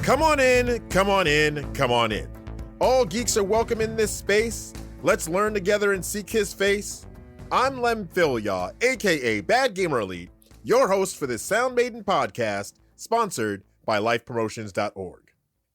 Come on in, come on in, come on in. All geeks are welcome in this space. Let's learn together and seek his face. I'm Lem Philyaw, aka Bad Gamer Elite, your host for this Sound Maiden podcast, sponsored by lifepromotions.org.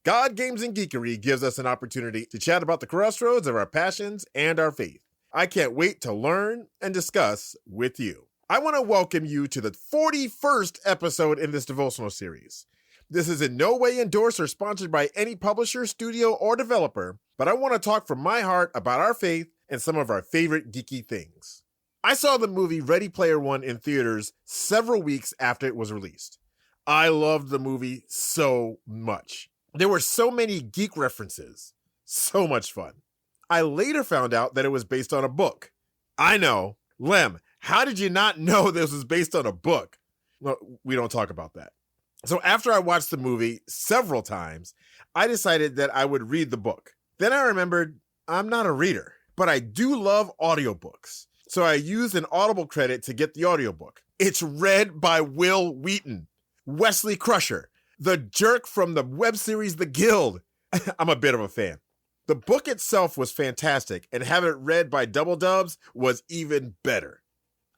God, Games, and Geekery gives us an opportunity to chat about the crossroads of our passions and our faith. I can't wait to learn and discuss with you. I want to welcome you to the 41st episode in this devotional series. This is in no way endorsed or sponsored by any publisher, studio, or developer, but I want to talk from my heart about our faith and some of our favorite geeky things. I saw the movie Ready Player One in theaters several weeks after it was released. I loved the movie so much. There were so many geek references. So much fun. I later found out that it was based on a book. I know. Lem, how did you not know this was based on a book? Well, we don't talk about that. So after I watched the movie several times, I decided that I would read the book. Then I remembered I'm not a reader, but I do love audiobooks. So I used an Audible credit to get the audiobook. It's read by Will Wheaton, Wesley Crusher, the jerk from the web series The Guild. I'm a bit of a fan. The book itself was fantastic, and having it read by Double Dubs was even better.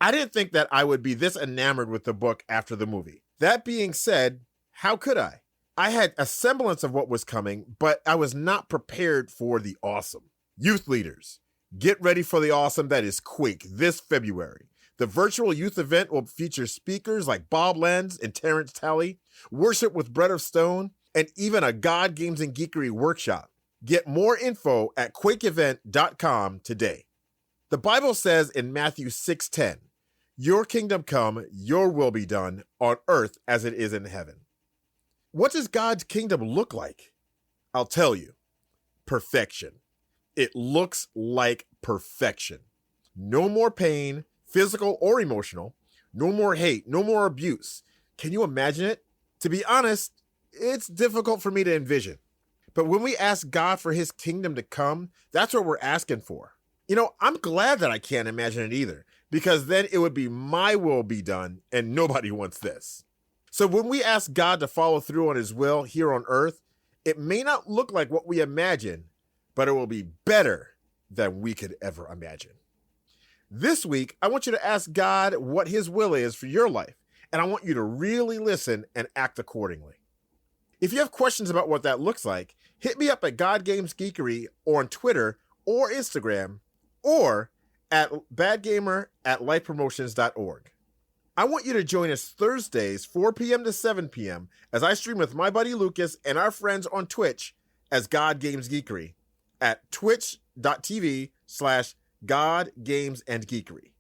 I didn't think that I would be this enamored with the book after the movie. That being said, how could I? I had a semblance of what was coming, but I was not prepared for the awesome. Youth leaders, get ready for the awesome that is Quake this February. The virtual youth event will feature speakers like Bob Lenz and Terrence Talley, worship with Bread of Stone, and even a God, Games, and Geekery workshop. Get more info at quakeevent.com today. The Bible says in Matthew 6:10, "Your kingdom come, your will be done on earth as it is in heaven." What does God's kingdom look like? I'll tell you. Perfection. It looks like perfection. No more pain, physical or emotional. No more hate, no more abuse. Can you imagine it? To be honest, it's difficult for me to envision. But when we ask God for his kingdom to come, that's what we're asking for. You know, I'm glad that I can't imagine it either, because then it would be my will be done, and nobody wants this. So when we ask God to follow through on his will here on earth, it may not look like what we imagine, but it will be better than we could ever imagine. This week, I want you to ask God what his will is for your life, and I want you to really listen and act accordingly. If you have questions about what that looks like, hit me up at God Games Geekery or on Twitter or Instagram, or at badgamer@lifepromotions.org. I want you to join us Thursdays, 4 p.m. to 7 p.m. as I stream with my buddy Lucas and our friends on Twitch as God Games Geekery at twitch.tv/God Games and Geekery.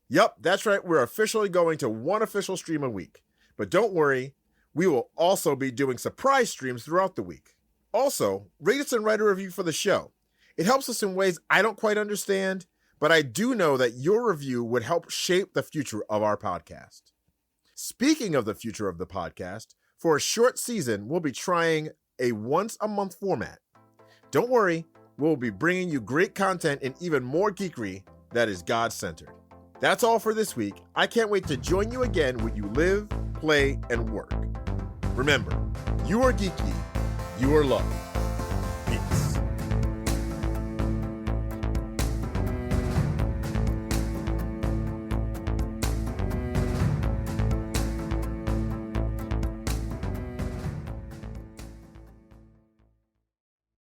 Yup, that's right. We're officially going to one official stream a week. But don't worry, we will also be doing surprise streams throughout the week. Also, rate us and write a review for the show. It helps us in ways I don't quite understand, but I do know that your review would help shape the future of our podcast. Speaking of the future of the podcast, for a short season, we'll be trying a once-a-month format. Don't worry, we'll be bringing you great content and even more geekery that is God-centered. That's all for this week. I can't wait to join you again when you live, play, and work. Remember, you are geeky, you are loved.